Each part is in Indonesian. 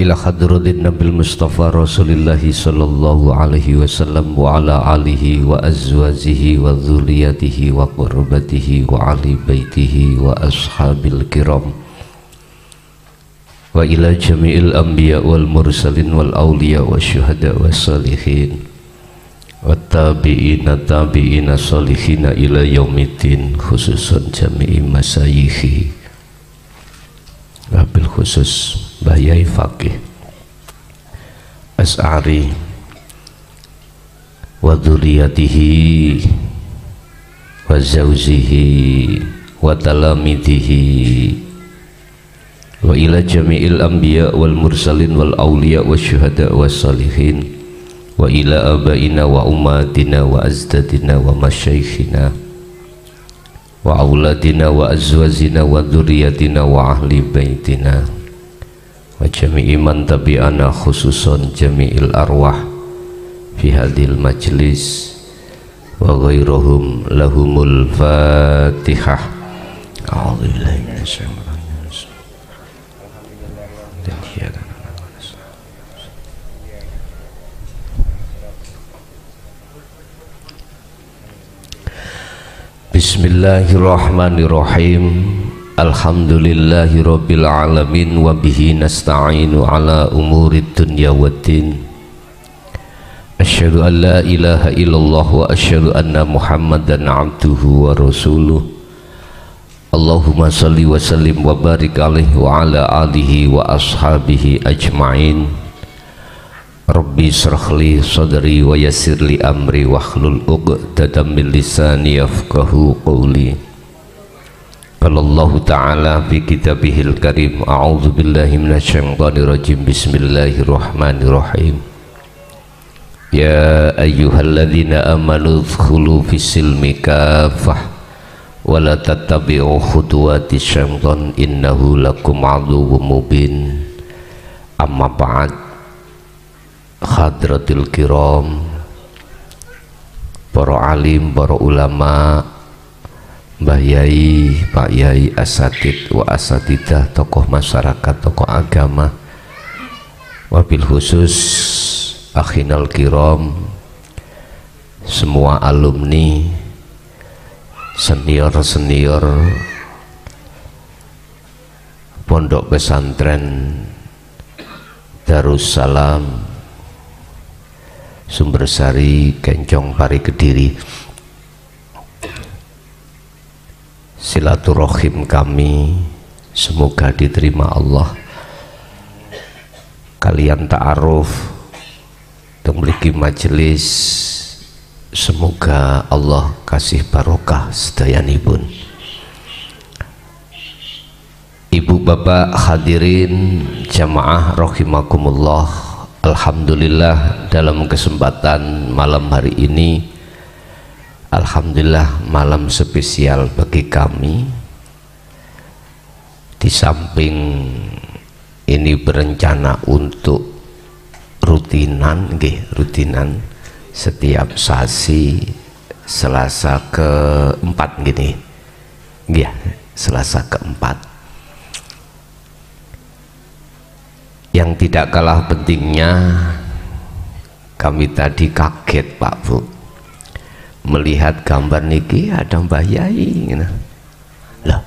ila hadratin Nabil Mustafa Rasulillahi sallallahu alaihi wasallam wa ala alihi wa azwajihi wa dzurriyyatihi wa qurbatihi wa ahli baitihi wa ashabil kiram wa ila jami'il anbiya wal mursalin wal awliya wa syuhada wa salihin wa tabi'ina tabi'ina salihina ila yaumiddin, khususan jami'i masayikhi wabil khusus Bahyai Faqih As'ari wa dzurriyyatihi wa zawjihi wa talamidihi wa ila jami'il anbiya wal mursalin wal awliya wa syuhada wa salihin wa ila abaina wa ummatina wa azdadina wa masyaikhina wa auladina wa azwajina wa dzurriyyatina wa ahli baitina wa jami'i man tabi'ana, khususan jami'il arwah fi hadhil majlis wa ghairuhum lahumul fatihah. A'udzu billahi minasyaitonir rajim. Bismillahirrahmanirrahim. Alhamdulillahi rabbil alamin wa bihi nasta'inu ala umurid dunya waddin. Asyhadu an la ilaha illallah wa asyhadu anna Muhammadan abduhu wa rasuluh. Allahumma salli wa sallim wa barik alaihi wa ala alihi wa ashabihi ajma'in. Rabbi shrah li sadri wa yassir li amri wahlul 'uqdatam min lisani yafqahu qawli. Qala Allah Ta'ala fi kitabihil karim, a'udzu billahi minasyaitonir rajim. Bismillahirrahmanirrahim. Ya ayyuhalladzina amanu udkhulu fis-silmi kaffah wa la tattabi'u khutuwatis syaiton innahu lakum 'aduwwum mubin. Amma ba'd. Hadratil kiram, para alim, para ulama, Mbah Yai, Pak Yai, asatid wa asatidah, tokoh masyarakat, tokoh agama, wabil khusus akhinal kiram, semua alumni, senior-senior Pondok Pesantren Darussalam Sumbersari Kencong Pari Kediri. Silaturahim kami semoga diterima Allah. Kalian ta'aruf memiliki majelis, semoga Allah kasih barokah sedayanipun. Ibu bapak hadirin jamaah rahimakumullah. Alhamdulillah, dalam kesempatan malam hari ini, alhamdulillah malam spesial bagi kami. Di samping ini berencana untuk rutinan setiap sasi Selasa keempat gini, ya Selasa keempat. Yang tidak kalah pentingnya, kami tadi kaget Pak Bu melihat gambar niki ada Mbah Yai. Loh,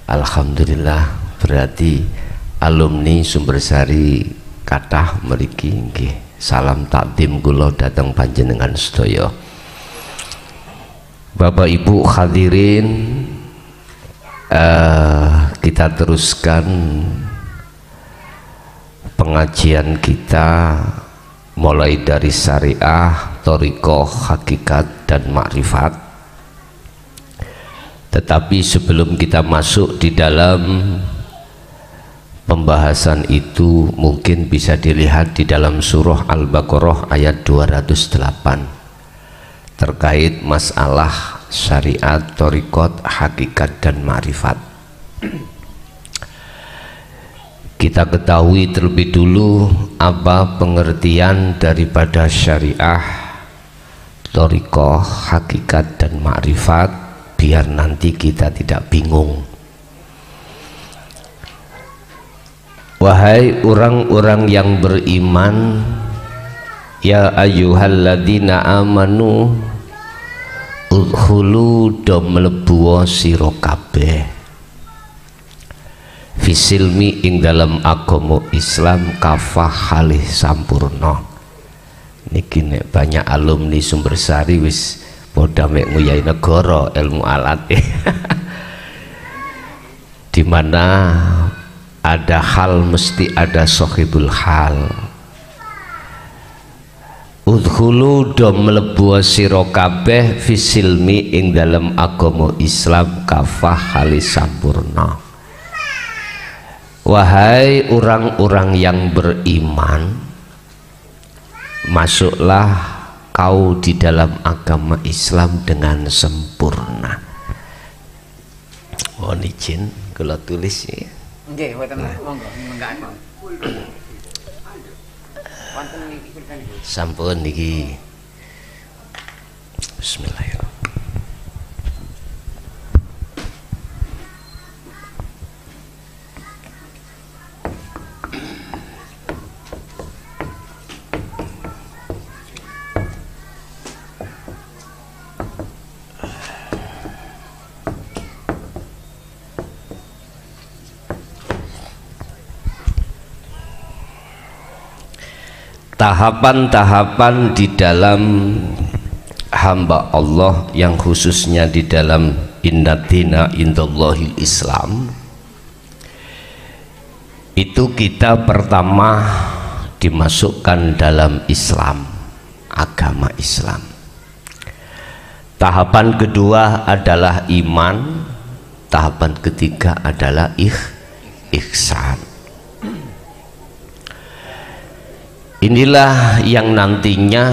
alhamdulillah, berarti alumni Sumbersari kathah mriki nggih. Salam takdim kula dhateng panjenengan sedaya. Bapak Ibu hadirin, kita teruskan pengajian kita mulai dari syariah, thariqah, hakikat dan makrifat. Tetapi sebelum kita masuk di dalam pembahasan itu, mungkin bisa dilihat di dalam surah Al-Baqarah ayat 208 terkait masalah syariat, thariqat, hakikat dan makrifat. Kita ketahui terlebih dulu apa pengertian daripada syariah, thariqah, hakikat dan makrifat, biar nanti kita tidak bingung. Wahai orang-orang yang beriman, ya ayyuhalladzina amanu udkhulu do mlebu sira kabeh fisilmi ing dalam agama Islam kafah halih sampurna. Niki nek banyak alumni Sumbersari wis padha mek nguyai negara ilmu alat di mana ada hal mesti ada sohibul hal. Udkhulu do mlebu sira kabeh fisilmi ing dalam agama Islam kafah halis sampurna. Wahai orang-orang yang beriman, masuklah kau di dalam agama Islam dengan sempurna. Mohon izin kalau tulis ya. Nggih, wonten monggo menggakan. Wonten niki pun sampun niki. Bismillahirrahmanirrahim. Tahapan-tahapan di dalam hamba Allah yang khususnya di dalam innatina indallahil Islam itu kita pertama dimasukkan dalam Islam, agama Islam. Tahapan kedua adalah iman, tahapan ketiga adalah ihsan. Inilah yang nantinya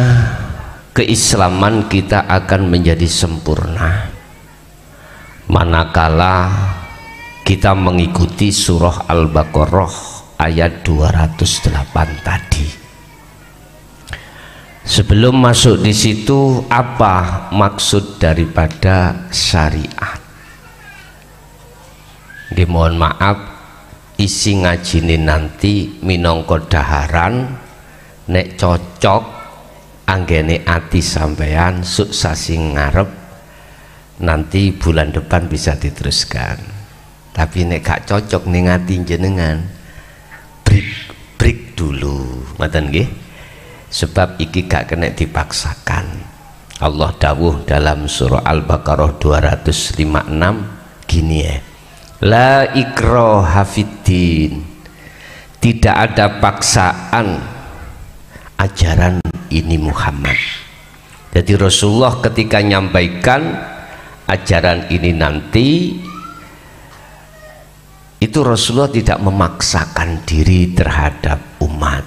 keislaman kita akan menjadi sempurna manakala kita mengikuti surah Al-Baqarah ayat 208 tadi. Sebelum masuk di situ, apa maksud daripada syariat? Mohon maaf, isi ngajine nanti minangka daharan. Nek cocok anggene ati sampean suksasi ngarep nanti bulan depan bisa diteruskan. Tapi nek gak cocok ning ati jenengan break dulu, ngoten nggih. Sebab iki gak kena dipaksakan. Allah dawuh dalam surah Al-Baqarah 256 gini ya. La ikraha fiddin. Tidak ada paksaan ajaran ini Muhammad. Jadi Rasulullah ketika nyampaikan ajaran ini nanti itu Rasulullah tidak memaksakan diri terhadap umat.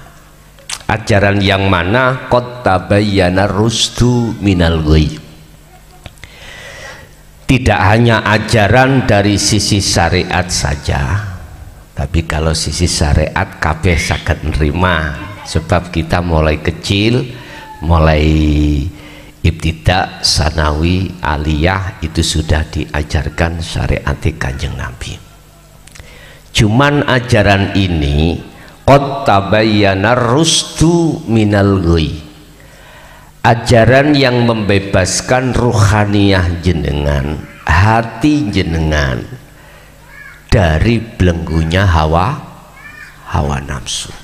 Ajaran yang mana qad tabayyana rusdu minal ghayy. Tidak hanya ajaran dari sisi syariat saja, tapi kalau sisi syariat kabeh saged nerima. Sebab kita mulai kecil, mulai ibtidak, sanawi, aliyah itu sudah diajarkan syariat Kanjeng Nabi. Cuman ajaran ini qad tabayyana rusdu minal ghayy. Ajaran yang membebaskan ruhaniyah jenengan, hati jenengan dari belenggunya hawa nafsu.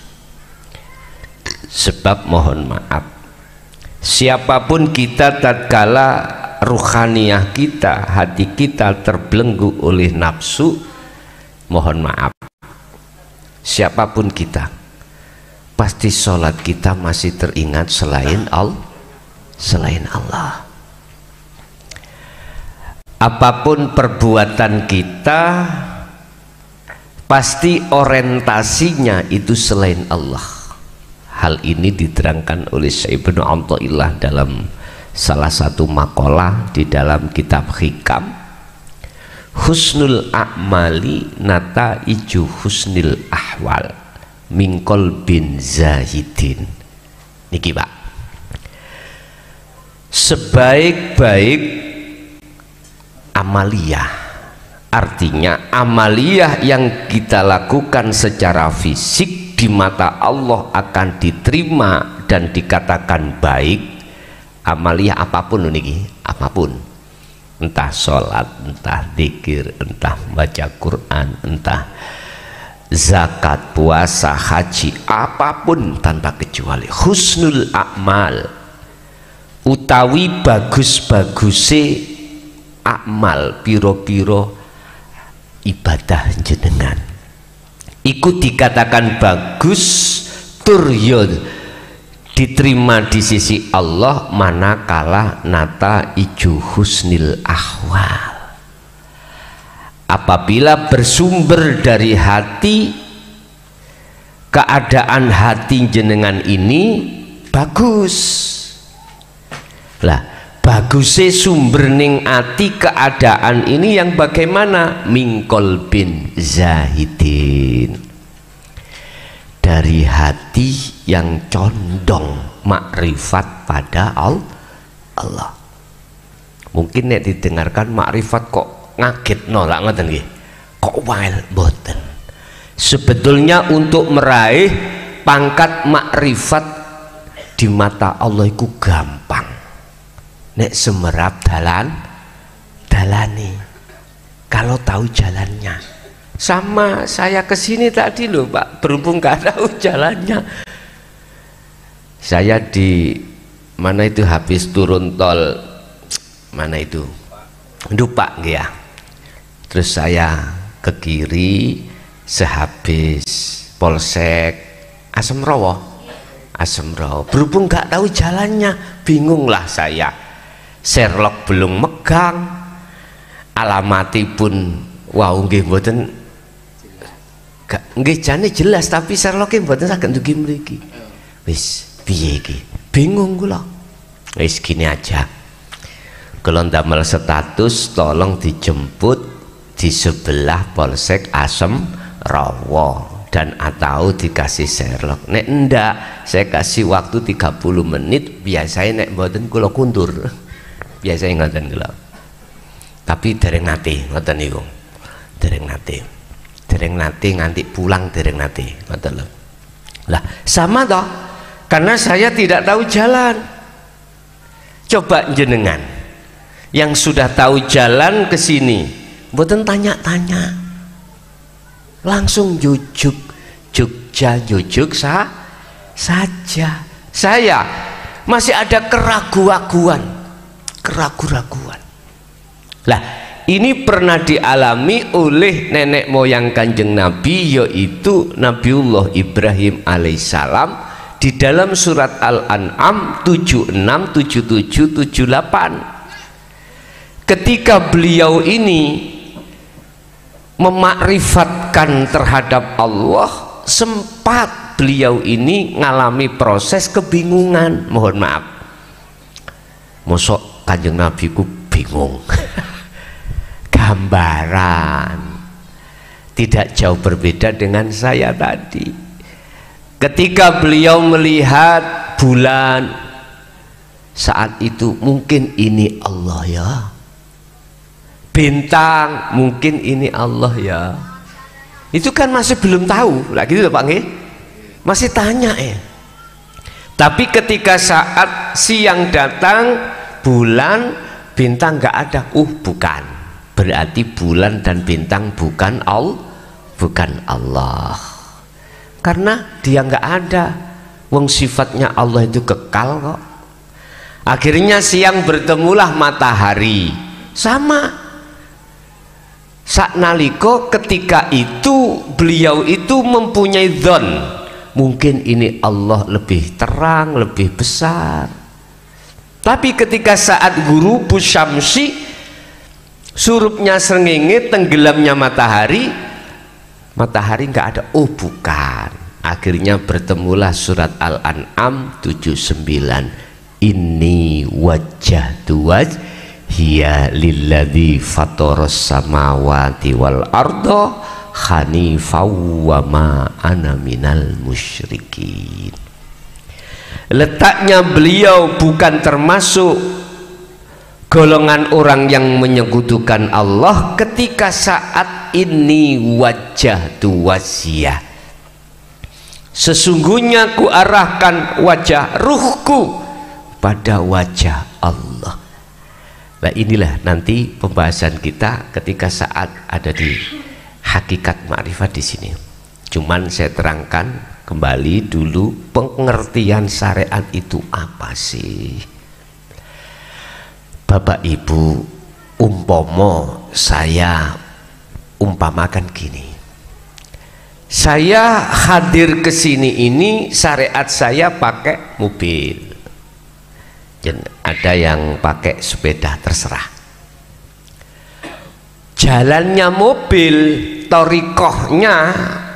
Sebab mohon maaf, siapapun kita tatkala ruhaniyah kita, hati kita terbelenggu oleh nafsu, mohon maaf, siapapun kita pasti sholat kita masih teringat selain Allah. Apapun perbuatan kita pasti orientasinya itu selain Allah. Hal ini diterangkan oleh Syekh Ibnu Athaillah dalam salah satu makalah di dalam kitab Hikam. Husnul a'mali nataiju husnil ahwal mingkol bin zahidin. Niki Pak, sebaik-baik amaliyah Artinya amaliyah yang kita lakukan secara fisik di mata Allah akan diterima dan dikatakan baik. Amaliyah apapun ini, apapun, entah sholat, entah dzikir, entah baca Quran, entah zakat, puasa, haji, apapun tanpa kecuali husnul a'mal utawi bagus-baguse amal piro-piro ibadah jenengan ikut dikatakan bagus turyo diterima di sisi Allah manakala nata iju husnil ahwal. Apabila bersumber dari hati, keadaan hati jenengan ini bagus lah. Bagusnya sumber ning ati keadaan ini yang bagaimana? Mingkol bin zahidin, dari hati yang condong makrifat pada Allah. Mungkin nek didengarkan makrifat kok ngaget nolak ngoten nggih, kok wael boten. Sebetulnya untuk meraih pangkat makrifat di mata Allah itu gampang. Nek semerap dalani kalau tahu jalannya. Sama saya kesini tadi loh Pak, berhubung gak tahu jalannya. Saya di mana itu habis turun tol mana itu Dupak ya. Terus saya ke kiri sehabis Polsek Asem Rowo. Berhubung gak tahu jalannya, bingunglah saya. Sherlock belum megang, alamatipun wow nggih mboten nggih jane jelas tapi Sherlock mboten saged ndugi mriki. Wis piye iki? Bingung kula. Wis gini aja. Kula ndamel status tolong dijemput di sebelah Polsek Asem Rowo dan atau dikasih Sherlock. Nek ndak saya kasih waktu 30 menit, biasanya nek mboten kula kundur. Biasanya ngoten kula. Tapi dereng nate ngoten niku. Dereng nate nganti pulang dereng nate ngoten lho. Lah sama toh, karena saya tidak tahu jalan. Coba jenengan yang sudah tahu jalan ke sini, mboten tanya-tanya. Langsung jujuk saja. Saya masih ada keraguan. Lah ini pernah dialami oleh nenek moyang Kanjeng Nabi, yaitu Nabiullah Ibrahim alaihissalam di dalam surat Al-An'am 76, 77, 78. Ketika beliau ini memakrifatkan terhadap Allah, sempat beliau ini ngalami proses kebingungan. Mohon maaf, mosok Kanjeng Nabi ku bingung. Gambaran tidak jauh berbeda dengan saya tadi. Ketika beliau melihat bulan, saat itu mungkin ini Allah ya, bintang mungkin ini Allah ya. Itu kan masih belum tahu lagi itu Pak nggih, masih tanya ya. Tapi ketika saat siang datang, bulan bintang nggak ada, bukan, berarti bulan dan bintang bukan Allah, karena dia nggak ada. Wong sifatnya Allah itu kekal kok. Akhirnya siang bertemulah matahari. Sama saknaliko ketika itu beliau itu mempunyai dzon, mungkin ini Allah lebih terang, lebih besar. Tapi ketika saat guru syamsi, surupnya srengenge, tenggelamnya matahari nggak ada, bukan. Akhirnya bertemulah surat Al-An'am 79, inni wajjahtu wajhiya lilladzi fataras samawati wal arda hanifan wa ma ana minal musyrikin. Letaknya beliau bukan termasuk golongan orang yang menyekutukan Allah ketika saat ini wajah wajiyah, sesungguhnya ku arahkan wajah ruhku pada wajah Allah. Nah inilah nanti pembahasan kita ketika saat ada di hakikat ma'rifat di sini. Cuman saya terangkan kembali dulu pengertian syariat itu apa sih. Bapak Ibu, saya umpamakan gini, saya hadir ke sini ini syariat saya pakai mobil, dan ada yang pakai sepeda, terserah. Jalannya mobil, torikohnya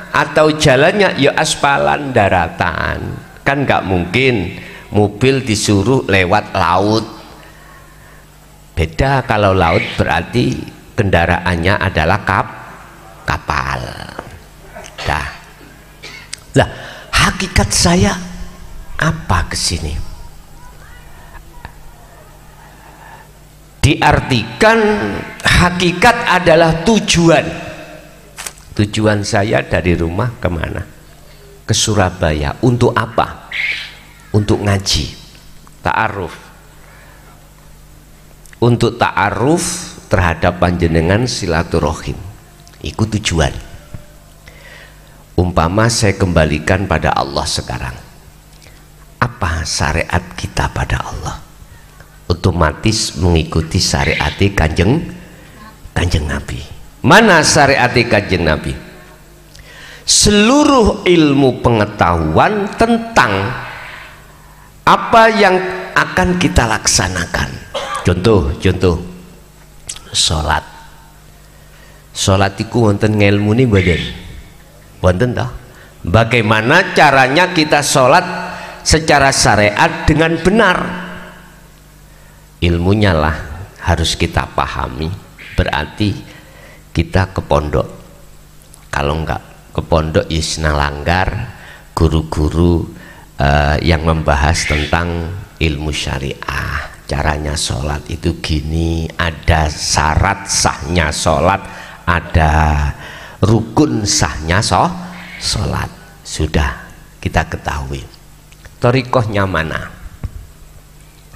atau jalannya ya aspalan daratan, kan nggak mungkin mobil disuruh lewat laut. Beda kalau laut berarti kendaraannya adalah kapal. Lah, hakikat saya apa kesini? Diartikan hakikat adalah tujuan. Tujuan saya dari rumah kemana? Ke Surabaya. Untuk apa? Untuk ngaji, ta'aruf. Untuk ta'aruf terhadap panjenengan, silaturahim. Itu tujuan. Umpama saya kembalikan pada Allah sekarang, apa syariat kita pada Allah? Otomatis mengikuti syariat kanjeng Nabi. Mana syariat kanjeng Nabi? Seluruh ilmu pengetahuan tentang apa yang akan kita laksanakan. Contoh sholat iku wonten ngelmuni badan wonten toh, bagaimana caranya kita sholat secara syariat dengan benar, ilmunya lah harus kita pahami. Berarti kita ke pondok, kalau enggak ke pondok isna langgar guru-guru yang membahas tentang ilmu syariah. Caranya sholat itu gini, ada syarat sahnya sholat, ada rukun sahnya sholat. Sudah kita ketahui. Thariqahnya mana?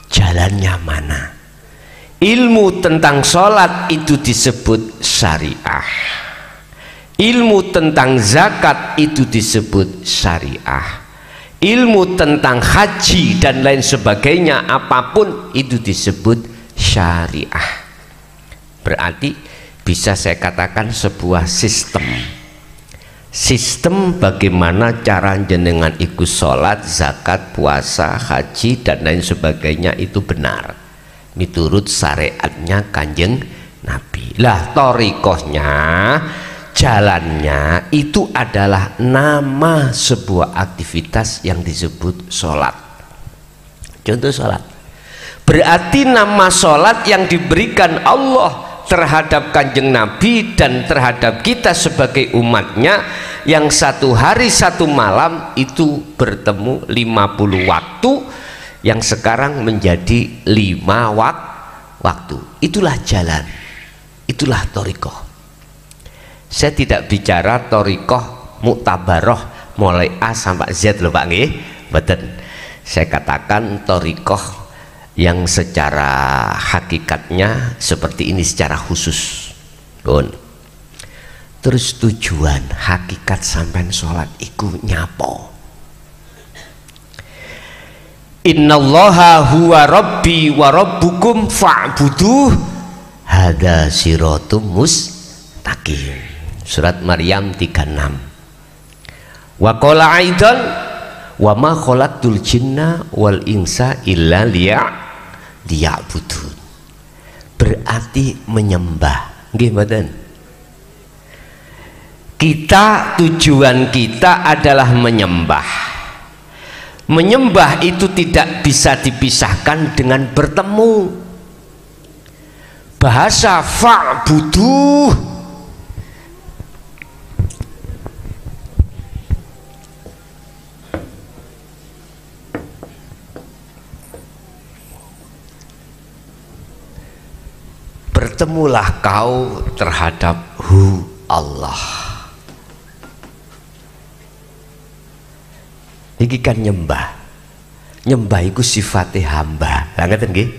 Jalannya mana? Ilmu tentang sholat itu disebut syariah. Ilmu tentang zakat itu disebut syariah. Ilmu tentang haji dan lain sebagainya, apapun itu disebut syariah. Berarti bisa saya katakan sebuah sistem bagaimana cara jenengan ikut sholat, zakat, puasa, haji dan lain sebagainya itu benar miturut syariatnya kanjeng Nabi. Lah thariqahnya, jalannya itu adalah nama sebuah aktivitas yang disebut sholat. Contoh sholat, berarti nama sholat yang diberikan Allah terhadap kanjeng Nabi dan terhadap kita sebagai umatnya, yang satu hari satu malam itu bertemu 50 waktu, yang sekarang menjadi 5 waktu. Itulah jalan, itulah thariqah. Saya tidak bicara thariqah muktabaroh mulai A sampai Z loh Pak nggih, mboten. Saya katakan thariqah yang secara hakikatnya seperti ini secara khusus. Pun. Terus tujuan hakikat sampai sholat iku nyapo? Innallaha huwa rabbi wa rabbukum fa'buduh hada siratum mustaqim. Surat Maryam 36. Wa qala aidan wa ma khalaqtul jinna wal insa illa liya'budun. Berarti menyembah. Nggih mboten? Kita, tujuan kita adalah menyembah. Menyembah itu tidak bisa dipisahkan dengan bertemu. Bahasa fa'buduh, bertemulah kau terhadap Allah. Iki kan nyembah. Nyembah iku sifatnya hamba. Lah ngeten nggih.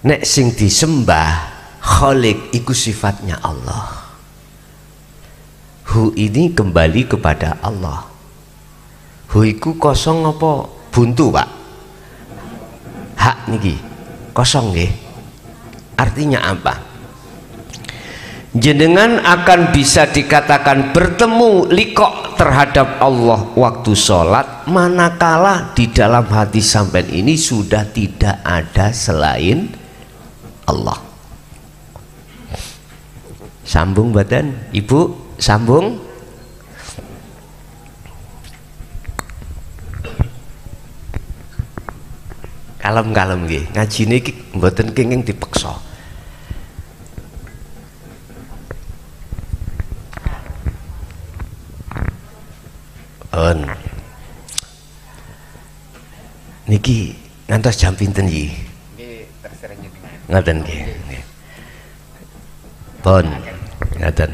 Nek sing disembah Khalik iku sifatnya Allah. Hu ini kembali kepada Allah. Hu iku kosong apa buntu, Pak? Hak niki kosong nggih. Artinya apa? Jenengan akan bisa dikatakan bertemu liqo terhadap Allah waktu sholat manakala di dalam hati sampean ini sudah tidak ada selain Allah. Sambung badan, Ibu, sambung. Kalem-kalem nggih. Ngajine iki mboten kenging dipeksa. Niki ngantos jam pinten iki? Nggih, terserah jenengan. Ngoten nggih. Pun ngaten.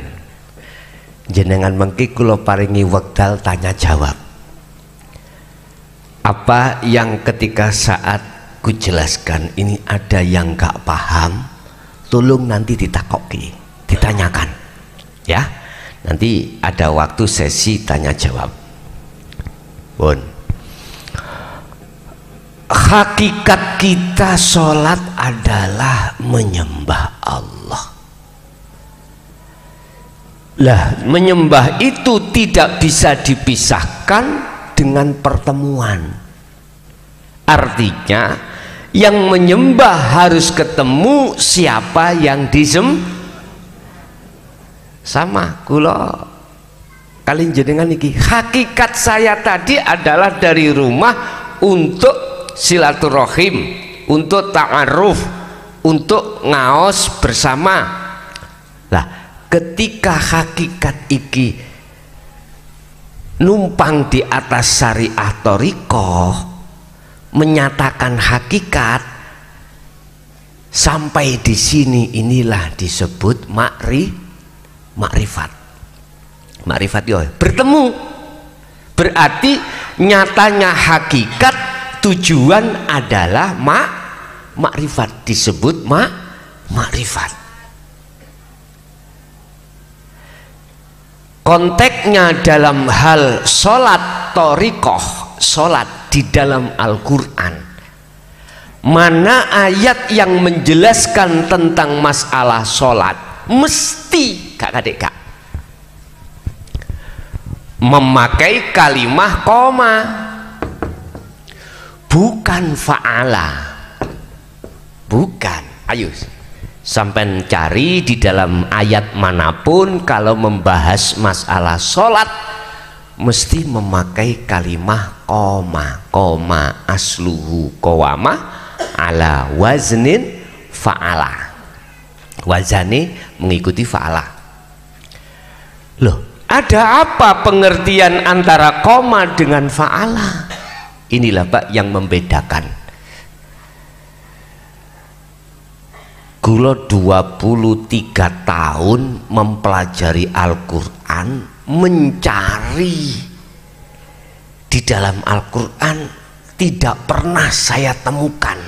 Jenengan mengki kula paringi wekdal tanya jawab. Apa yang ketika saat ku jelaskan ini ada yang gak paham, tolong nanti ditakoki, ditanyakan. Ya. Nanti ada waktu sesi tanya jawab. Pun. Hakikat kita sholat adalah menyembah Allah. Lah, menyembah itu tidak bisa dipisahkan dengan pertemuan. Artinya yang menyembah harus ketemu siapa yang disembah. Sama kula kalian jenengan iki, hakikat saya tadi adalah dari rumah untuk silaturahim, untuk ta'aruf, untuk ngaos bersama. Lah, ketika hakikat iki numpang di atas syariah thariqah, menyatakan hakikat sampai di sini, inilah disebut makrifat. Makrifat yo bertemu, berarti nyatanya hakikat tujuan adalah makrifat, disebut makrifat. Konteksnya dalam hal sholat thariqah, sholat di dalam Al-Quran, mana ayat yang menjelaskan tentang masalah sholat mesti kakak memakai kalimah koma, bukan fa'ala, bukan. Ayo sampai cari di dalam ayat manapun kalau membahas masalah sholat mesti memakai kalimah koma asluhu qawama ala waznin fa'ala, wazane mengikuti fa'ala. Loh, ada apa pengertian antara koma dengan fa'ala? Inilah Pak yang membedakan. Kula 23 tahun mempelajari Al-Quran, mencari di dalam Al-Quran, tidak pernah saya temukan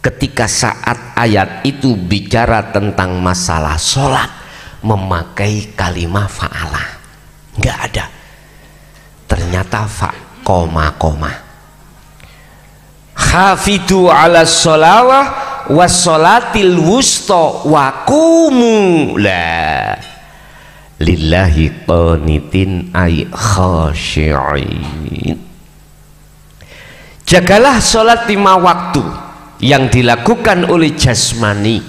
ketika saat ayat itu bicara tentang masalah sholat memakai kalimah fa'ala. Nggak ada. Ternyata koma. Hafidu ala sholawah wassolatil wusta wa qumu la lillahi qanitin ay khashi'in. Jagalah sholat 5 waktu yang dilakukan oleh jasmani,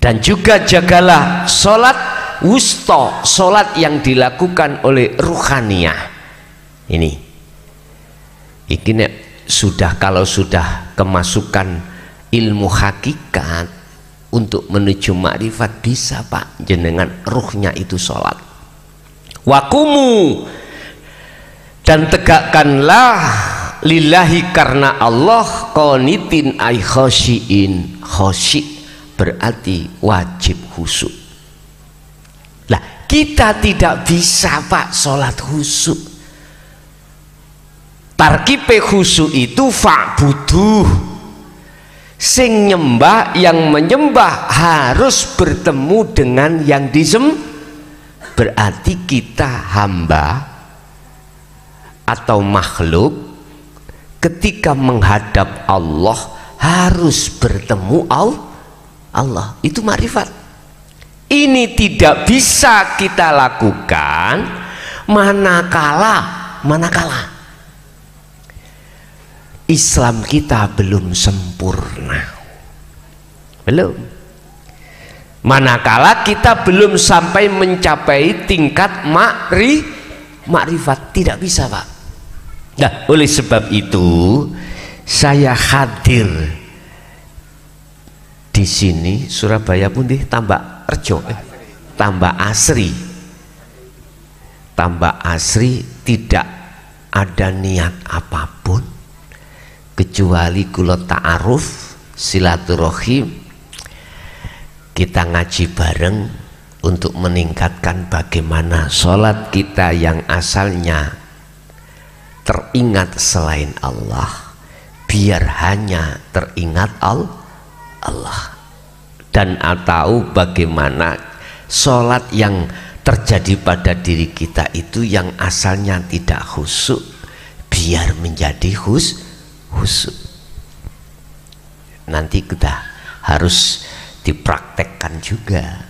dan juga jagalah sholat wusta, sholat yang dilakukan oleh ruhaniyah. Ini nek sudah, kalau sudah kemasukan ilmu hakikat untuk menuju makrifat, bisa Pak jenengan ruhnya itu sholat. Wakumu, dan tegakkanlah lillahi karena Allah, qanitin ay khosyiin, khosyi berarti wajib khusyuk. Lah kita tidak bisa Pak sholat khusyuk. Tarkibe khusyuk itu fa'buduh, sing nyembah, yang menyembah harus bertemu dengan yang disembah. Berarti kita hamba atau makhluk ketika menghadap Allah harus bertemu Allah. Itu makrifat. Ini tidak bisa kita lakukan manakala Islam kita belum sempurna. Belum. Manakala kita belum sampai mencapai tingkat makrifat, tidak bisa Pak. Nah, oleh sebab itu saya hadir di sini Surabaya pun tambah Rejo, tambah asri, tidak ada niat apapun kecuali kula ta'aruf, silaturahim, kita ngaji bareng untuk meningkatkan bagaimana sholat kita yang asalnya teringat selain Allah biar hanya teringat Allah, dan atau bagaimana sholat yang terjadi pada diri kita itu yang asalnya tidak khusyuk biar menjadi khusyuk. Nanti kita harus dipraktekkan juga.